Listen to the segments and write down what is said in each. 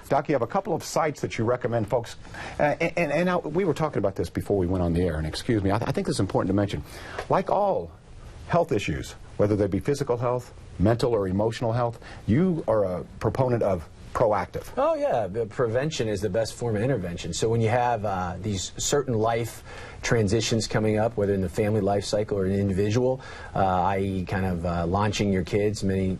Doc, you have a couple of sites that you recommend folks, and now, we were talking about this before we went on the air, and excuse me, I think it's important to mention, like all health issues, whether they be physical health, mental or emotional health, you are a proponent of proactive. Oh yeah, the prevention is the best form of intervention. So when you have these certain life transitions coming up, whether in the family life cycle or an individual, i.e. kind of launching your kids, many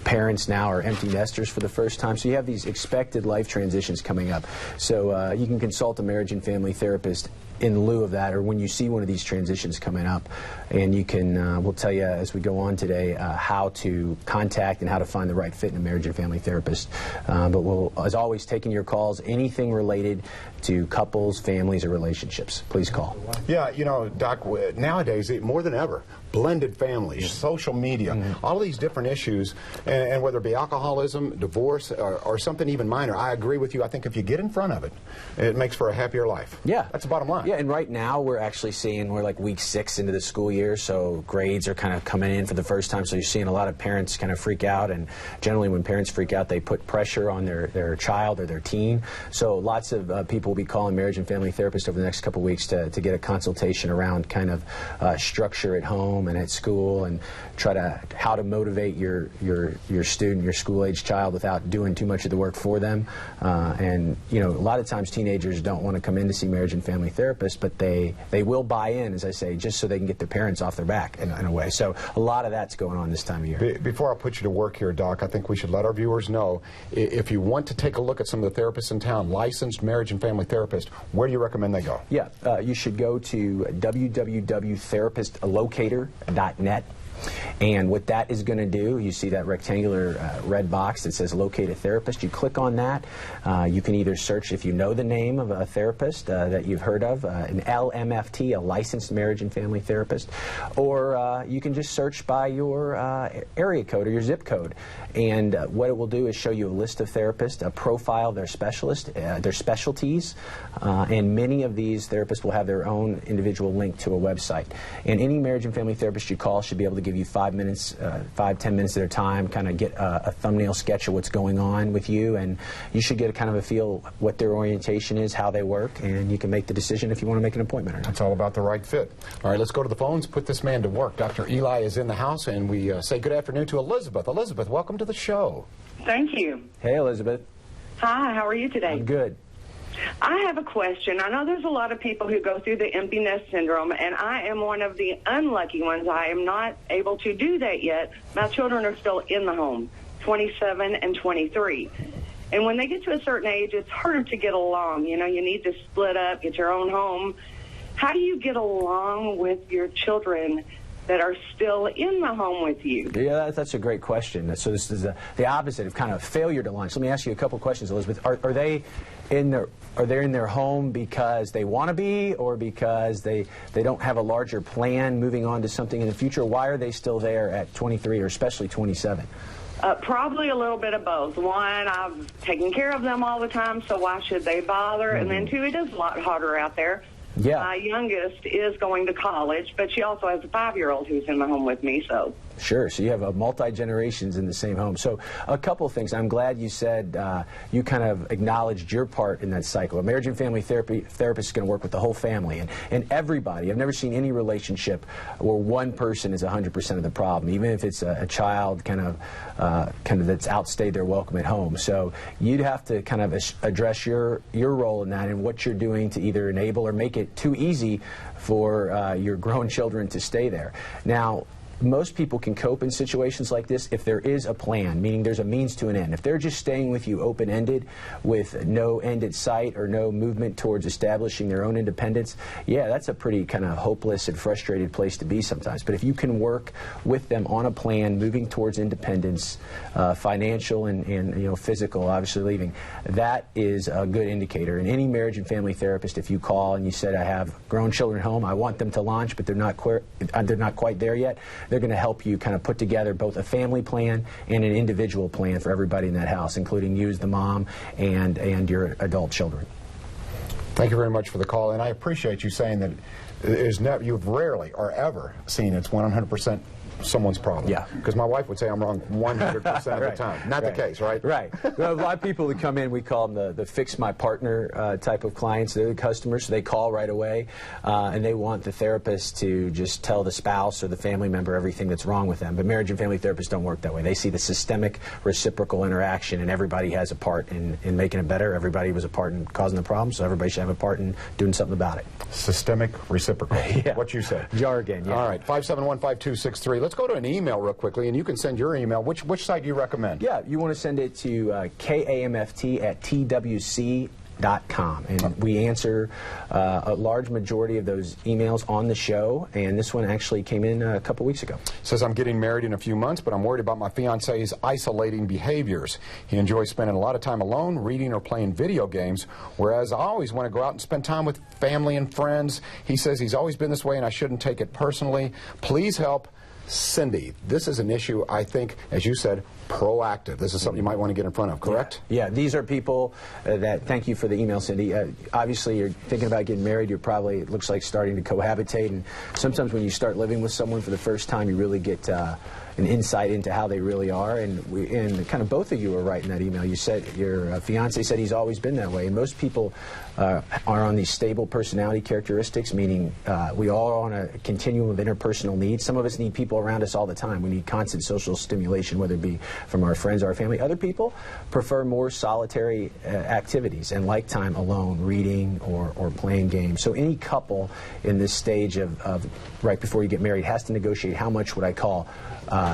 parents now are empty nesters for the first time, so you have these expected life transitions coming up. So you can consult a marriage and family therapist in lieu of that, or when you see one of these transitions coming up, and you can, we'll tell you as we go on today how to contact and how to find the right fit in a marriage and family therapist. But we'll, as always, taking your calls, anything related to couples, families, or relationships. Please call. Yeah, you know, Doc, nowadays, more than ever, blended families, social media, all of these different issues, and whether it be alcoholism, divorce, or something even minor, I agree with you. I think if you get in front of it, it makes for a happier life. Yeah. That's the bottom line. Yeah, and right now we're actually seeing, we're like week 6 into the school year, so grades are kind of coming in for the first time, so you're seeing a lot of parents kind of freak out, and generally when parents freak out, they put pressure on their child or their teen. So lots of people will be calling marriage and family therapists over the next couple of weeks to get a consultation around kind of structure at home and at school, and try to how to motivate your student, your school-age child, without doing too much of the work for them. And you know, a lot of times teenagers don't want to come in to see marriage and family therapists, but they will buy in, as I say, just so they can get their parents off their back in a way. So a lot of that's going on this time of year. Before I put you to work here, Doc, I think we should let our viewers know, if you want to take a look at some of the therapists in town, licensed marriage and family therapists, where do you recommend they go? Yeah, you should go to www.therapistlocator.net. And what that is going to do, you see that rectangular red box that says locate a therapist. You click on that. You can either search, if you know the name of a therapist that you've heard of, an LMFT, a licensed marriage and family therapist, or you can just search by your area code or your zip code. And what it will do is show you a list of therapists, a profile of their specialist, their specialties, and many of these therapists will have their own individual link to a website. And any marriage and family therapist you call should be able to give you 5 minutes, 5-10 minutes at a time, kind of get a thumbnail sketch of what's going on with you, and you should get a kind of a feel what their orientation is, how they work, and you can make the decision if you want to make an appointment or not. It's all about the right fit. All right, let's go to the phones, put this man to work. Dr. Eli is in the house, and we say good afternoon to Elizabeth. Elizabeth, welcome to the show. Thank you. Hey, Elizabeth. Hi, how are you today? I'm good. I have a question. I know there's a lot of people who go through the empty nest syndrome, and I am one of the unlucky ones. I am not able to do that yet. My children are still in the home, 27 and 23. And when they get to a certain age, it's harder to get along. You know, you need to split up, get your own home. How do you get along with your children that are still in the home with you? Yeah, that's a great question. So this is the opposite of kind of failure to launch. Let me ask you a couple questions, Elizabeth. Are they in their home because they want to be, or because they don't have a larger plan moving on to something in the future? Why are they still there at 23 or especially 27? Probably a little bit of both. One, I've taken care of them all the time, so why should they bother? And then two, it is a lot harder out there. Yeah. My youngest is going to college, but she also has a 5-year-old who's in the home with me, so. Sure, so you have multi-generations in the same home. So a couple of things. I'm glad you said you kind of acknowledged your part in that cycle. A marriage and family therapist is going to work with the whole family and everybody. I've never seen any relationship where one person is 100% of the problem, even if it's a child kind of that's outstayed their welcome at home. So you'd have to kind of address your role in that and what you're doing to either enable or make it too easy for your grown children to stay there. Now, most people can cope in situations like this if there is a plan, meaning there's a means to an end. If they're just staying with you open-ended with no end in sight or no movement towards establishing their own independence, yeah, that's a pretty kind of hopeless and frustrated place to be sometimes. But if you can work with them on a plan, moving towards independence, financial and physical, obviously leaving, that is a good indicator. And any marriage and family therapist, if you call and you said, I have grown children at home, I want them to launch, but they're not quite there yet, they're going to help you kind of put together both a family plan and an individual plan for everybody in that house, including you as the mom and your adult children. Thank you very much for the call, and I appreciate you saying that you've rarely or ever seen it's 100% someone's problem. Yeah. Because my wife would say I'm wrong 100% of the time. Not the case, right? Right. Well, a lot of people that come in, we call them the fix my partner type of clients. They're the customers, so they call right away, and they want the therapist to just tell the spouse or the family member everything that's wrong with them. But marriage and family therapists don't work that way. They see the systemic reciprocal interaction, and everybody has a part in making it better. Everybody was a part in causing the problem, so everybody should have a part in doing something about it. Systemic reciprocal. Yeah. What you said. Jargon, yeah. All right, 571-5263. Let's go to an email real quickly, and you can send your email. Which site do you recommend? Yeah, you want to send it to kamft@twc.com, and we answer a large majority of those emails on the show, and this one actually came in a couple weeks ago. Says, I'm getting married in a few months, but I'm worried about my fiance's isolating behaviors. He enjoys spending a lot of time alone, reading or playing video games, whereas I always want to go out and spend time with family and friends. He says he's always been this way and I shouldn't take it personally. Please help. Cindy, this is an issue, I think, as you said, proactive. This is something you might want to get in front of, correct? Yeah, these are people that, thank you for the email, Cindy. Obviously, you're thinking about getting married. You're probably, it looks like, starting to cohabitate. And sometimes when you start living with someone for the first time, you really get an insight into how they really are. And kind of both of you were right in that email. You said your fiance said he's always been that way. And most people are on these stable personality characteristics, meaning we all are on a continuum of interpersonal needs. Some of us need people around us all the time. We need constant social stimulation, whether it be from our friends or our family. Other people prefer more solitary activities and like time alone, reading or playing games. So any couple in this stage of right before you get married has to negotiate how much what I call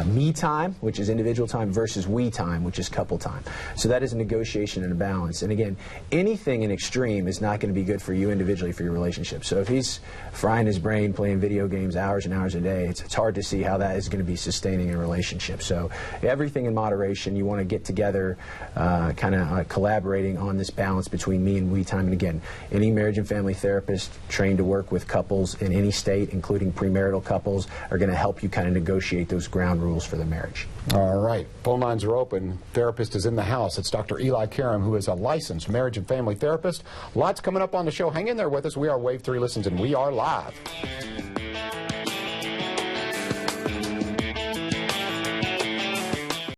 me time, which is individual time, versus we time, which is couple time. So that is a negotiation and a balance. And again, anything in extreme is not going to be good for you individually for your relationship. So if he's frying his brain playing video games hours and hours a day, it's hard to see how that is going to be sustaining a relationship. So everything in moderation. You want to get together, kind of collaborating on this balance between me and we time. And again, any marriage and family therapist trained to work with couples in any state, including premarital couples, are going to help you kind of negotiate those ground rules for the marriage. All right. Phone lines are open. Therapist is in the house. It's Dr. Eli Karam, who is a licensed marriage and family therapist. Lots coming up on the show. Hang in there with us. We are Wave 3 Listens, and we are live.